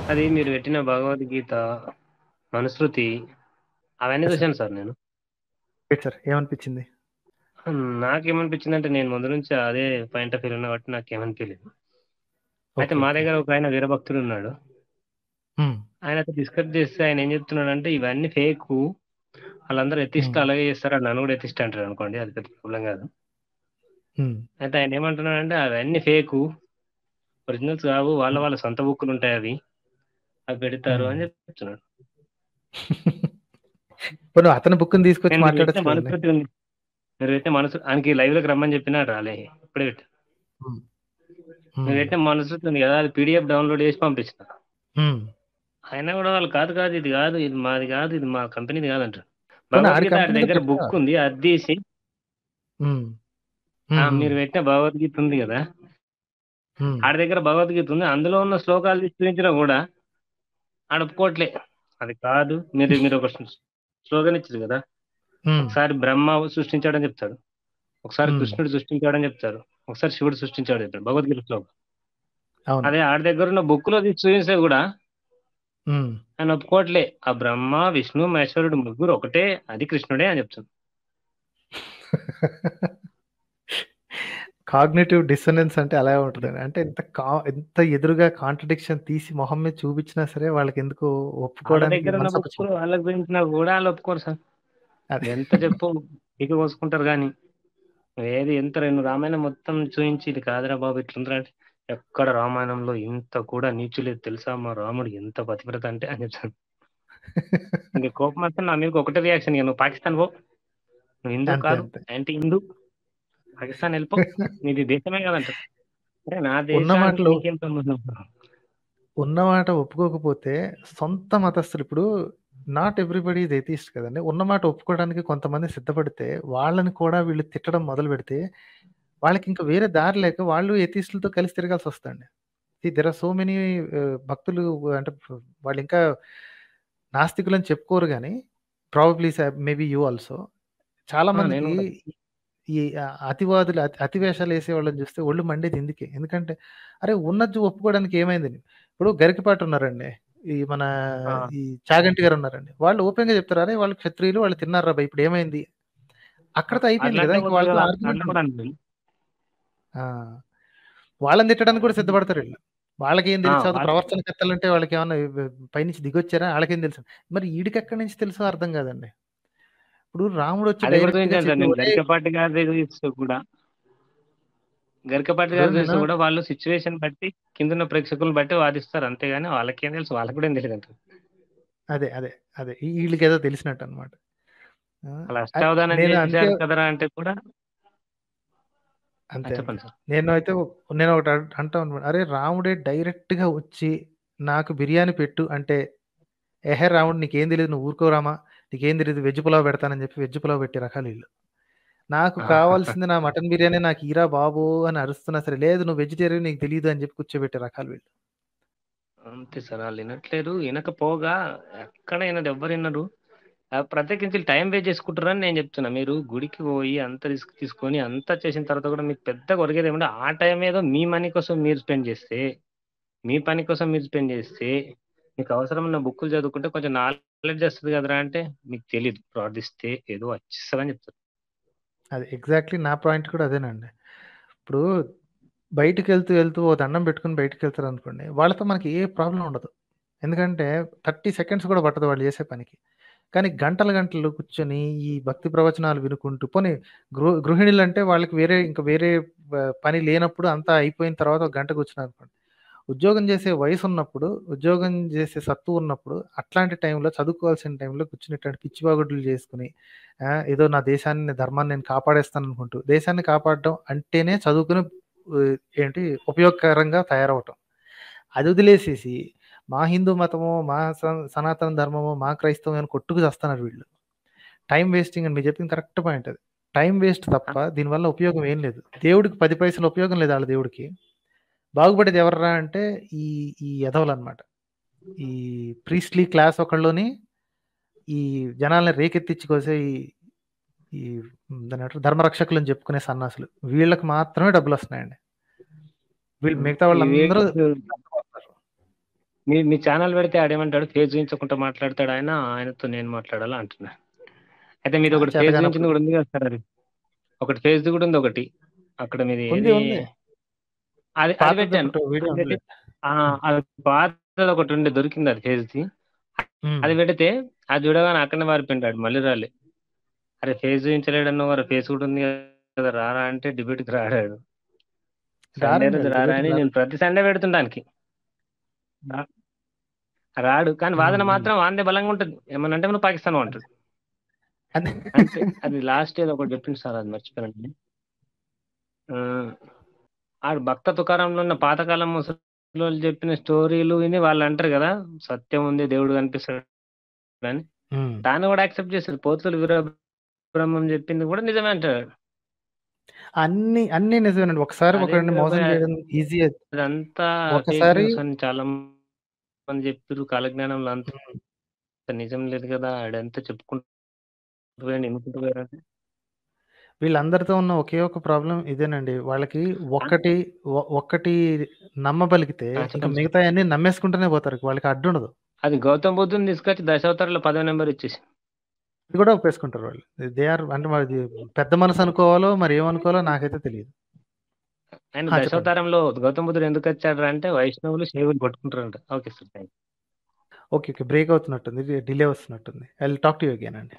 అది మీరు పెట్టిన భగవద్గీత, మనుస్మృతి అవన్నీ ఎస్ సార్. చూశాను సార్ నేను. Right sir. ఏమనిపించింది? నాకేమనిపించిందంటే నేను ముందు నుంచి అదే పాయింట్ ఆఫ్ వ్యూ ఉన్నా కాబట్టి నాకేమనిపించలేదు. అయితే ఓకే. మా ఓకే. దగ్గర ఒక ఆయన వీరభక్తుడు ఉన్నాడు. హ్మ్. ఆయనతో డిస్కస్ చేస్తే ఆయన ఏం చెప్తున్నాడంటే ఇవన్నీ ఫేకు. వాళ్ళందరూ ఎథిస్టులు హ్మ్. అలాగే చేస్తారు. నన్ను కూడా ఎథిస్ట్ అంటారు అనుకోండి. అది పెద్ద ప్రాబ్లం కాదు. హ్మ్. అయితే ఆయన ఏమంటున్నాడంటే అవన్నీ ఫేకు. ఒరిజినల్స్ కావు. వాళ్ళ హ్మ్. వాళ్ళ సొంత బుక్కులు ఉంటాయి అవి. అవి పెడతారు హ్మ్. అని చెప్తున్నాడు. పోనీ అతని బుక్‌ని తీసుకొచ్చి నేను మీరు పెట్టిన మాట్లాడొచ్చు కదండీ! మనుస్మృతి ఉంది. మీరు పెట్టిన ఆయనకి లైవ్‌లోకి రమ్మని చెప్పినా రాలే. ఇప్పుడే పెట్టా. హ్మ్. మీరు హ్మ్. పెట్టిన మనుస్మృతి ఉంది కదా! అది పీడీఎఫ్ డౌన్‌లోడ్ చేసి పంపించిన. హ్మ్. అయినా కూడా వాళ్ళు కాదు కాదు ఇది కాదు. ఇది మాది కాదు. ఇది మా కంపెనీది కాదంటారు. పోనీ ఆడి భగవద్గీత ఆడి కంపెనీదే దగ్గర పెట్టరా? బుక్ ఉంది. అది తీసి హ్మ్. హ్మ్. హ్మ్. మీరు పెట్టిన భగవద్గీత ఉంది కదా! హ్మ్. ఆడి దగ్గర భగవద్గీత ఉంది. అందులో ఉన్న శ్లోకాలు తీసి చూపించినా కూడా ఆడు ఒప్పుకోవట్లే. అది కాదు. మీరు ఒక స్లోగన్ ఇచ్చారు కదా! హ్మ్. ఒకసారి బ్రహ్మ సృష్టించాడని చెప్తాడు. ఒకసారి హ్మ్. కృష్ణుడు సృష్టించాడని చెప్తారు. ఒకసారి శివుడు సృష్టించాడని చెప్తాడు. భగవద్గీత శ్లోకం. అవును. అదే ఆడి దగ్గరున్న బుక్‌లో తీసి చూపిస్తే గూడా హ్మ్. ఆయన ఒప్పుకోవట్లే. ఆ బ్రహ్మ, విష్ణు, మహేశ్వరుడు ముగ్గురు ఒకటే. అది కృష్ణుడే అని చెప్తుంది. కాగ్నిటివ్ డిస్సోనెన్స్ అంటే అలాగే ఉంటదండి. అంటే ఎంత ఎదురుగా కాంట్రడిక్షన్ తీసి మొహం మీద చూపించినా సరే వాళ్ళకెందుకో ఆళ్ళ ఒప్పుకోవడానికి దగ్గరున్న మనసొప్పచూపదు. బుక్కులు వాళ్ళకి చూపించినా గూడా ఆళ్ళు ఒప్పుకోరు సార్. అదే. ఎంత చెప్పు పీక కోసుకుంటారు గానీ, ఏది ఎంత నువ్వు రామాయణం మొత్తం చూయించి ఇది కాదురా బాబు ఇట్లుందిరా అంటే, ఎక్కడ రామాయణంలో ఇంత కూడా నీచు లేదు తెలుసా? మా రాముడు ఎంత పతివ్రత అంటే అని చెప్తాడు. ఇంక కోపమొస్తే నా మీదకి ఒకటే రియాక్షన్ ఇగ నువ్వు పాకిస్తాన్ పో. నువ్వు హిందూ అంతే. కాదు. అంతే. యాంటీ హిందూ. పాకిస్తాన్ ఎళ్ళిపో. నీది దేశమే కాదంటారు. అరే నా ఉన్న దేశానికి మాటలో నీకేం సంబంధం? ఉన్న మాట ఒప్పుకోకపోతే సొంత మతస్థులు ఇప్పుడు నాట్ ఎవ్రీబడీ ఈజ్ ఎథీస్ట్ కదండీ. ఉన్న మాట ఒప్పుకోవడానికి కొంతమంది సిద్ధపడితే, వాళ్ళని కూడా వీళ్ళు తిట్టడం మొదలుపెడితే, వాళ్ళకింక వేరే దారి లేక వాళ్ళు ఎథీస్ట్‌లతో కలిసి తిరగాల్సొస్తదండి. దేర్ ఆర్ సో మెనీ భక్తులు అంటే వాళ్ళింకా నాస్తికులని చెప్పుకోరు గానీ, ప్రాబబ్లీ మేబీ యూ ఆల్సో. చాలా ఆ! నేను మందికి గూడా. ఈ అతివాదులు అతి వేషాలేసేవాళ్ళని చూస్తే ఒళ్ళు మండేది ఇందుకే. ఎందుకంటే, అరే! ఉన్నది ఒప్పుకోవడానికి ఏమైందని. ఇప్పుడు గరికపాటి ఉన్నారండి. ఈ మన ఆ! ఈ చాగంటి గారు ఉన్నారండి. వాళ్ళు ఓపెన్‌గా చెప్తారు. అరే! వాళ్ళు క్షత్రియులు వాళ్ళు తిన్నారురా భయ్! ఇప్పుడేమైంది? ఆ! అక్కడితో అయిపోయింది అట్లంటే కదా! ఇంక పోతది వాళ్ళతో కదా! ఆర్గ్యుమెంట్ అట్లా ఉండదు. కూడా అంటుంది. ఆ! వాళ్ళని తిట్టడానికి కూడా సిద్ధపడతారీళ్ళు. వాళ్ళకేం ఆ! తెలుసు అది వాళ్ళు ప్రవచనకర్తలంటే వాళ్ళకేమన్నా పైనుంచి దిగొచ్చారా? ఆళ్ళకేం తెలుసు. మరి ఈడికెక్కడి నుంచి తెలుసో అర్థం కాదండి. ఇప్పుడు రాముడొచ్చి అది కూడా డైరెక్ట్‌గా చూయించాను సార్ చెప్పి నేను. ఒరేయ్! గరికపాటి గారిది చూస్తే కూడా గరికపాటి ఇప్పుడు గారిది చూస్తే నేను కూడా వాళ్ళు సిట్యుయేషన్ బట్టి కిందున్న ప్రేక్షకులను బట్టి వాదిస్తారు. అంతేగాని వాళ్ళకేం తెలుసు? వాళ్ళకి కూడా ఏం తెలీదంటారు. అదే. అదే. అదే. ఈళ్ళకేదో తెలిసినట్టనమాట. ఆ! వాళ్ళు అద్ అష్టావధానం నేను అందుకే చేశారు కదరా! అంటే కూడా ఆ! అంతే. అంతే. చెప్పండి సార్. నేనైతే నేనొకటి అంటా అనమాట. అరే! రాముడే డైరెక్ట్‌గా వచ్చి నాకు బిర్యానీ పెట్టు అంటే, "ఏహే! రాముడు నీకేం తెలీదు నువ్వు ఊరుకో రామా! నీకేం తెలీదు వెజ్ పులావ్ పెడతానని" చెప్పి వెజ్ పులావ్ పెట్టే రకాలీళ్ళు. నాకు కావాల్సింది నా మటన్ బిర్యానీ నాకు ఇయ్యిరా బాబు అని అరుస్తున్నా సరే, లేదు నువ్వు వెజిటేరియన్ నీకు తెలీదు అని చెప్పి కూర్చోబెట్టే రకాలు వీళ్ళు. అంతే సార్. ఆళ్ళు ఇనట్లేరు. ఇనకపోగా ఎక్కడ ఇనరు ఎవ్వరినరు. ప్రత్యేకించి టైం వేస్ట్ చేసుకుంటుర్రని నేను చెప్తున్నా. మీరు గుడికి పోయి అంత రిస్క్ తీసుకొని అంతా చేసిన తర్వాత కూడా మీకు పెద్దగా ఒరిగేదేముండదు. ఆ టైం ఏదో మీ మనీ కోసం మీరు స్పెండ్ చేస్తే, మీ పని కోసం మీరు స్పెండ్ చేస్తే, మీకు అవసరమైన బుక్కులు చదువుకుంటే కొంచెం నాలెడ్జ్ వస్తది కదరా! అంటే మీకు తెలీదు. ప్రార్థిస్తే ఏదో వచ్చేస్తదని చెప్తారు. అది ఎగ్జాక్ట్‌లీ నా పాయింట్ కూడా అదేనండి. ఇప్పుడు వెళ్తూ ఓ దండం పెట్టుకొని బయటికెళ్తారనుకోండి, వాళ్ళతో మనకి ఏ ప్రాబ్లమ్ ఉండదు. ఎందుకంటే 30 సెకండ్స్ కూడా పట్టదు వాళ్ళు చేసే పనికి. కానీ గంటలు గంటలు కూర్చొని ఈ భక్తి ప్రవచనాలు వినుకుంటూ పోనీ గృహిణులంటే వాళ్ళకి వేరే పని లేనప్పుడు అంతా అయిపోయిన తర్వాత ఒక గంట కూర్చున్నారనుకోండి. ఉద్యోగం చేసే వయసున్నప్పుడు, ఉద్యోగం చేసే సత్తు ఉన్నప్పుడు అట్లాంటి టైంలో చదువుకోవాల్సిన టైంలో కూర్చొని ఇట్లాంటి పిచ్చి వాగుడులు చేసుకొని ఏదో నా దేశాన్ని, ధర్మాన్ని నేను కాపాడేస్తాననుకుంటూ దేశాన్ని కాపాడడం అంటేనే చదువుకుని ఏంటి ఉపయోగకరంగా తయారవ్వటం. అది వదిలేసేసి మా హిందూ మతమో, మా సనాతన ధర్మమో, మా క్రైస్తవం అని కొట్టుకు చస్తున్నారు వీళ్ళు. టైమ్ వేస్టింగ్ అని మీరు చెప్పింది కరెక్ట్ పాయింట్ అది. టైమ్ వేస్ట్ తప్ప దీనివల్ల ఉపయోగం ఏం లేదు. దేవుడికి 10 పైసలు ఉపయోగం లేదు ఆళ్ళ దేవుడికి. బాగుపడేది ఎవర్రా అంటే ఈ ఈ ఎదవలనమాట. ఈ ప్రీస్ట్‌లీ క్లాస్ ఒకళ్ళోని, ఈ జనాల్ని రేకెత్తించి కోసే ఈ దాన్నేమంటారు ధర్మరక్షకులని చెప్పుకునే సన్నాసులు. వీళ్ళకి మాత్రమే డబ్బులొస్తున్నాయండి. వీళ్ళు మిగతా వాళ్ళందరూ వివేక్ నష్టపోతున్నారు. మీ ఛానల్ పెడితే ఆడేమంటాడు, ఫేస్ చూయించకుండా మాట్లాడతాడు ఆయన, ఆయనతో నేను మాట్లాడాలా అంటున్నా. అయితే మీది ఒకటి ఫేస్ చేతకానప్పుడు చూయించింది కూడా ఉంది కదా సార్, అది ఒకటి ఫేస్ది కూడా ఉంది ఒకటి, అక్కడ మీది ఉంది ఏది, ఉంది అది పాతది పెట్టాను. ఒకటి వీడియో అది పెట్టి ఉందిలే. అది పాతది ఒకటి ఉండే దొరికింది, అది ఫేస్ది. అది పెడితే అది చూడగానే అక్కడనే వారిపోయింటాడు, మళ్ళీ రాలే. అరే ఫేస్ చూపించలేడన్న వారు, ఫేస్ కూడా ఉంది కదా రారా అంటే డిబేట్కి రాడాడు. సండే రారండి రోజు వాళ్ళు రారా డిబేట్ అని రారు. నేను ప్రతి సండే పెడుతుండానికి, రాడు. కానీ వాదన మాత్రం వాందే బలంగా ఉంటుంది. ఏమన్నా అంటే మనం పాకిస్తాన్ అంటాడు అదే అంతే. అది లాస్ట్ ఏదో ఒకటి చెప్పింది సార్, అది మర్చిపోయానండి. ఆడు భక్త తుకారంలో ఉన్న పాతకాలం ముసలి చెప్పిన స్టోరీలు విని వాళ్ళు అంటారు కదా, సత్యం ఉంది దేవుడు కనిపిస్తాడు అని, దాన్ని కూడా యాక్సెప్ట్ చేశారు. పోతులు వీరబ్రహ్మం చెప్పింది కూడా నిజమే అంటాడు. అన్ని అన్ని నిజమేనండి. ఒకసారి ఒకరిని అదేంద్రా మోసం భయ్, చేయడం ఈజీ. అదంతా ఫేక్ ఒకసారి న్యూస్ అని చాలా మంది చెప్పారు. కాలజ్ఞానంలో అంత నిజం లేదు కదా, ఆడంతా చెప్పుకుంటూ పోయాడు, ఎన్నుకుంటూ పోయారంటే. వీళ్ళందరితో ఉన్న ఒకే ఒక ప్రాబ్లం ఇదేనండి. వాళ్ళకి ఒక్కటి నమ్మబలిగితే ఇంక చెప్పండి సార్. మిగతాయన్నీ నమ్మేసుకుంటూనే పోతారు. వాళ్ళకి అడ్డుండదు. అది గౌతమ్ బుద్ధుని తీసుకొచ్చి దశావతారంలో 10వ నెంబర్ ఇచ్చేసి, ఇది కూడా ఒప్పేసుకుంటారు వాళ్ళు. దే ఆర్ అంటే మరి పెద్ద మనసు అనుకోవాలో మరి ఏమనుకోవాలో నాకైతే తెలియదు. ఆయన చెప్పండి. దశావతారంలో గౌతమ్ బుద్ధుడు ఎందుకు వచ్చాడు అంటే వైష్ణవులు శైవులు పట్టుకుంటారంట. Okay sir, thank you. Okay. Break అవుతున్నట్టుంది. డిలే వస్తున్నట్టుంది. I will talk to you again అండి.